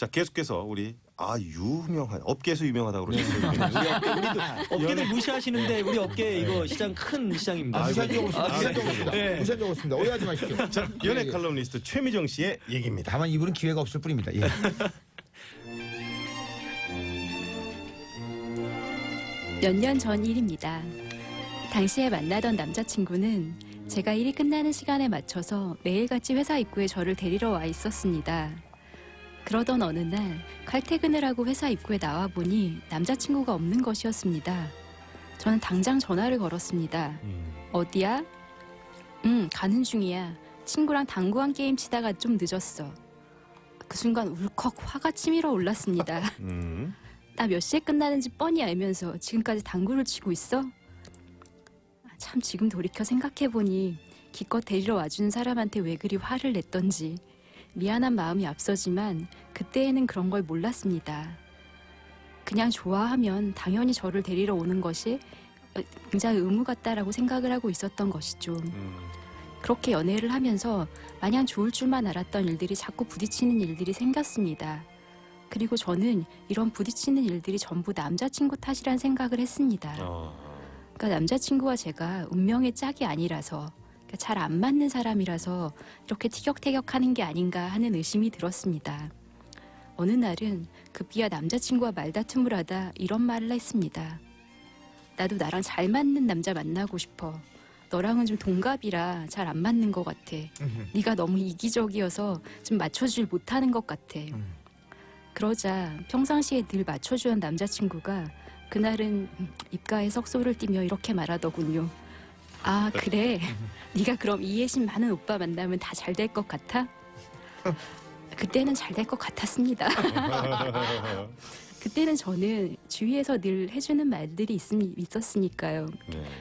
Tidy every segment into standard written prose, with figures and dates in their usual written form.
자, 계속해서 우리 유명한 업계에서 유명하다고 그러셨어요. 업계를 무시하시는데 우리 업계 이거 시장 큰 시장입니다. 무시한 적 없습니다. 무시한 적 없습니다. 네. 무시한 적 없습니다. 오해하지 마십시오. 자, 연예 칼럼니스트 최미정 씨의 얘기입니다. 다만 이분은 기회가 없을 뿐입니다. 예. 몇 년 전 일입니다. 당시에 만나던 남자친구는 제가 일이 끝나는 시간에 맞춰서 매일같이 회사 입구에 저를 데리러 와 있었습니다. 그러던 어느 날 칼퇴근을 하고 회사 입구에 나와 보니 남자친구가 없는 것이었습니다. 저는 당장 전화를 걸었습니다. 어디야? 가는 중이야. 친구랑 당구한 게임 치다가 좀 늦었어. 그 순간 울컥 화가 치밀어 올랐습니다. 나 몇 시에 끝나는지 뻔히 알면서 지금까지 당구를 치고 있어? 참 지금 돌이켜 생각해보니 기껏 데리러 와주는 사람한테 왜 그리 화를 냈던지 미안한 마음이 앞서지만 그때에는 그런 걸 몰랐습니다. 그냥 좋아하면 당연히 저를 데리러 오는 것이 굉장히 의무 같다라고 생각을 하고 있었던 것이죠. 그렇게 연애를 하면서 마냥 좋을 줄만 알았던 일들이 자꾸 부딪히는 일들이 생겼습니다. 그리고 저는 이런 부딪히는 일들이 전부 남자친구 탓이란 생각을 했습니다. 그러니까 남자친구와 제가 운명의 짝이 아니라서 잘 안 맞는 사람이라서 이렇게 티격태격하는 게 아닌가 하는 의심이 들었습니다. 어느 날은 급기야 남자친구와 말다툼을 하다 이런 말을 했습니다. 나도 나랑 잘 맞는 남자 만나고 싶어. 너랑은 좀 동갑이라 잘 안 맞는 것 같아. 네가 너무 이기적이어서 좀 맞춰줄 못하는 것 같아. 그러자 평상시에 늘 맞춰주던 남자친구가 그날은 입가에 석소를 띠며 이렇게 말하더군요. 아 그래? 네가 그럼 이해심 많은 오빠 만나면 다 잘 될 것 같아? 그때는 잘 될 것 같았습니다. 그때는 저는 주위에서 늘 해주는 말들이 있었으니까요.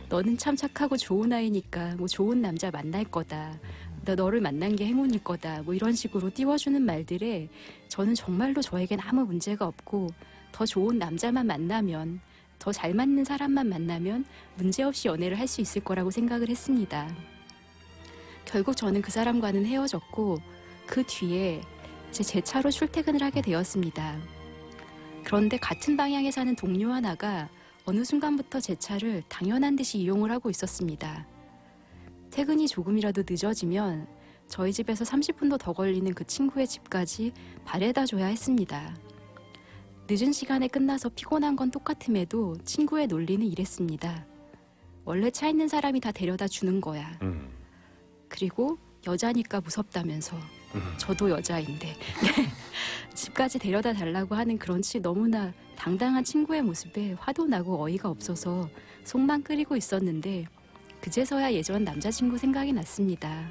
너는 참 착하고 좋은 아이니까 뭐 좋은 남자 만날 거다. 너를 만난 게 행운일 거다. 뭐 이런 식으로 띄워주는 말들에 저는 정말로 저에겐 아무 문제가 없고 더 좋은 남자만 만나면 더 잘 맞는 사람만 만나면 문제없이 연애를 할 수 있을 거라고 생각을 했습니다. 결국 저는 그 사람과는 헤어졌고 그 뒤에 제 차로 출퇴근을 하게 되었습니다. 그런데 같은 방향에 사는 동료 하나가 어느 순간부터 제 차를 당연한 듯이 이용을 하고 있었습니다. 퇴근이 조금이라도 늦어지면 저희 집에서 30분도 더 걸리는 그 친구의 집까지 바래다 줘야 했습니다. 늦은 시간에 끝나서 피곤한 건 똑같음에도 친구의 논리는 이랬습니다. 원래 차 있는 사람이 다 데려다 주는 거야. 그리고 여자니까 무섭다면서. 저도 여자인데 집까지 데려다 달라고 하는 그런 너무나 당당한 친구의 모습에 화도 나고 어이가 없어서 속만 끓이고 있었는데 그제서야 예전 남자친구 생각이 났습니다.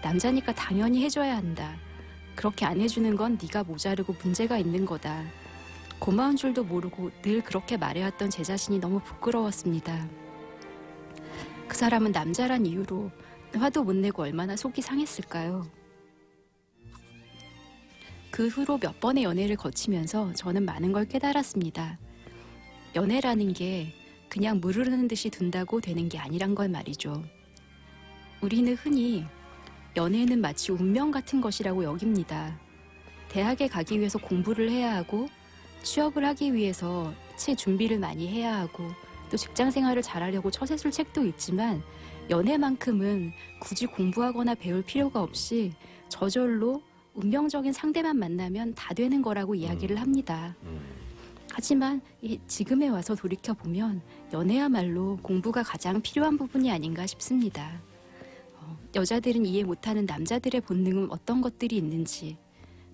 남자니까 당연히 해줘야 한다. 그렇게 안 해주는 건 네가 모자르고 문제가 있는 거다. 고마운 줄도 모르고 늘 그렇게 말해왔던 제 자신이 너무 부끄러웠습니다. 그 사람은 남자란 이유로 화도 못 내고 얼마나 속이 상했을까요? 그 후로 몇 번의 연애를 거치면서 저는 많은 걸 깨달았습니다. 연애라는 게 그냥 물 흐르는 듯이 둔다고 되는 게 아니란 걸 말이죠. 우리는 흔히 연애는 마치 운명 같은 것이라고 여깁니다. 대학에 가기 위해서 공부를 해야 하고 취업을 하기 위해서 체 준비를 많이 해야 하고 또 직장 생활을 잘하려고 처세술 책도 있지만 연애만큼은 굳이 공부하거나 배울 필요가 없이 저절로 운명적인 상대만 만나면 다 되는 거라고 이야기를 합니다. 하지만 지금에 와서 돌이켜보면 연애야말로 공부가 가장 필요한 부분이 아닌가 싶습니다. 여자들은 이해 못하는 남자들의 본능은 어떤 것들이 있는지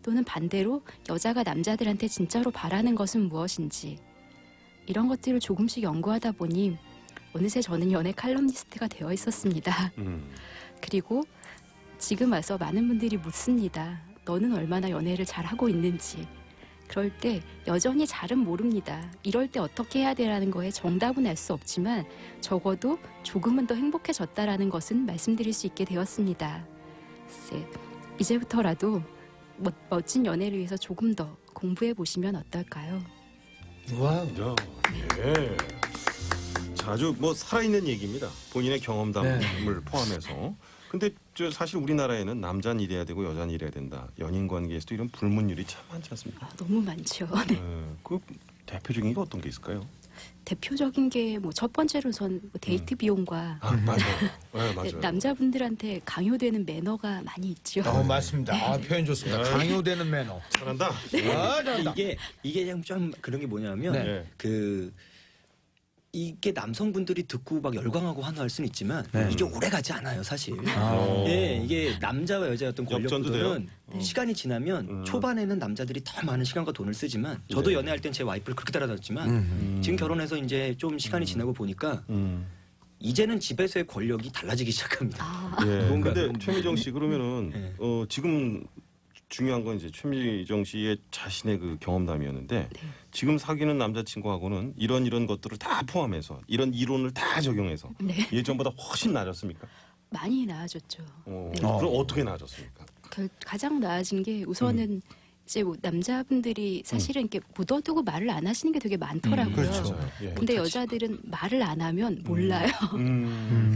또는 반대로 여자가 남자들한테 진짜로 바라는 것은 무엇인지 이런 것들을 조금씩 연구하다 보니 어느새 저는 연애 칼럼니스트가 되어 있었습니다. 그리고 지금 와서 많은 분들이 묻습니다. 너는 얼마나 연애를 잘하고 있는지. 그럴 때 여전히 잘은 모릅니다. 이럴 때 어떻게 해야 되라는 거에 정답은 알 수 없지만 적어도 조금은 더 행복해졌다라는 것은 말씀드릴 수 있게 되었습니다. 이제부터라도 멋진 연애를 위해서 조금 더 공부해 보시면 어떨까요? 와우. 예. 자, 아주 살아있는 얘기입니다. 본인의 경험담을 포함해서. 근데 저 사실 우리나라에는 남자는 이래야 되고 여자는 이래야 된다. 연인 관계에서도 이런 불문율이 참 많지 않습니까? 아, 너무 많죠. 네. 그 대표적인 게 어떤 게 있을까요? 대표적인 게 뭐 첫 번째로 전 데이트 비용과 아, 맞아요. 네, 네, 맞아요. 남자분들한테 강요되는 매너가 많이 있죠. 맞습니다. 아, 표현 좋습니다. 강요되는 매너. 잘한다. 아, 잘한다. 이게 좀 그런 게 뭐냐면 네. 그 이게 남성분들이 듣고 막 열광하고 환호할 수는 있지만 네. 이게 오래 가지 않아요, 사실. 아. 예, 이게 남자와 여자의 어떤 역전도 권력구도는 네. 시간이 지나면 초반에는 남자들이 더 많은 시간과 돈을 쓰지만 저도 네. 연애할 땐 제 와이프를 그렇게 따라다녔지만 음. 지금 결혼해서 이제 좀 시간이 지나고 보니까 이제는 집에서의 권력이 달라지기 시작합니다. 아, 예. 뭔가 근데 좀- 최미정 씨 그러면은 네. 지금 중요한 건 이제 최미정 씨의 자신의 그 경험담이었는데 지금 사귀는 남자친구하고는 이런 것들을 다 포함해서 이런 이론을 다 적용해서 네. 예전보다 훨씬 나아졌습니까? 많이 나아졌죠. 네. 네. 그럼 어떻게 나아졌습니까? 가장 나아진 게 우선은 이제 뭐 남자분들이 사실은 이렇게 묻어두고 말을 안 하시는 게 되게 많더라고요. 그렇죠. 예. 근데 여자들은 말을 안 하면 몰라요.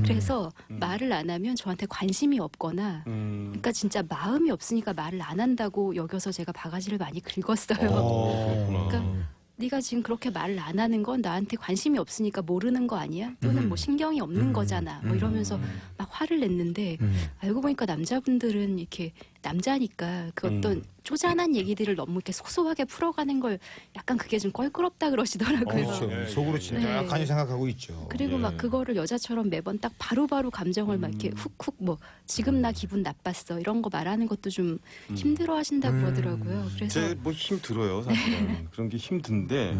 그래서 말을 안 하면 저한테 관심이 없거나 그러니까 진짜 마음이 없으니까 말을 안 한다고 여겨서 제가 바가지를 많이 긁었어요. 그렇구나. 그러니까 네가 지금 그렇게 말을 안 하는 건 나한테 관심이 없으니까 모르는 거 아니야? 또는 뭐 신경이 없는 거잖아. 뭐 이러면서 막 화를 냈는데 알고 보니까 남자분들은 이렇게 남자니까 그 어떤 쪼잔한 얘기들을 너무 이렇게 소소하게 풀어가는 걸 약간 그게 좀 껄끄럽다 그러시더라고요. 그렇죠. 예, 속으로 예, 진짜 네. 약간이 생각하고 있죠. 그리고 예. 막 그거를 여자처럼 매번 딱 바로바로 감정을 막 이렇게 훅훅 뭐 지금 나 기분 나빴어 이런 거 말하는 것도 좀 힘들어 하신다고 그러더라고요. 그래서 제 뭐 힘 들어요 사실은 그런 게 힘든데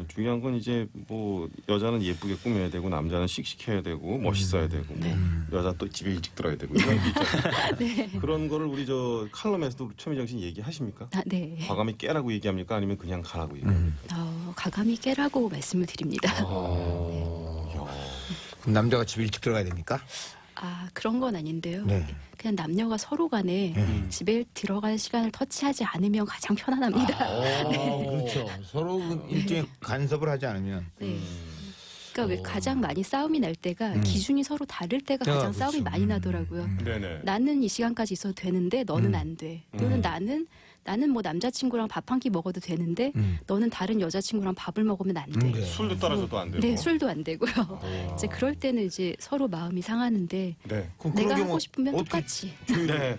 중요한 건 이제 뭐 여자는 예쁘게 꾸며야 되고 남자는 씩씩해야 되고 멋있어야 되고 뭐 여자 또 집에 일찍 들어야 되고 이런 게 있잖아요. 네. 그런 거를 우리 저 칼럼에서도 최미정 씨 얘기하십니까? 아, 네. 과감히 깨라고 얘기합니까? 아니면 그냥 가라고 얘기합니까? 가감히 깨라고 말씀을 드립니다. 그럼 남자가 집에 일찍 들어가야 됩니까? 아, 그런 건 아닌데요. 네. 그냥 남녀가 서로 간에 집에 들어갈 시간을 터치하지 않으면 가장 편안합니다. 그렇죠. 서로 일종의 간섭을 하지 않으면. 네. 그러니까 왜 가장 많이 싸움이 날 때가 기준이 서로 다를 때가 가장 그렇죠. 싸움이 많이 나더라고요. 네네. 나는 이 시간까지 있어도 되는데 너는 안 돼. 또는 나는 뭐 남자친구랑 밥 한 끼 먹어도 되는데 너는 다른 여자친구랑 밥을 먹으면 안 돼. 네. 술도 따라줘도 안 되고. 네, 술도 안 되고요. 이제 그럴 때는 이제 서로 마음이 상하는데 그럼 그런 내가 경우 하고 싶으면 어떻게 똑같이. 네.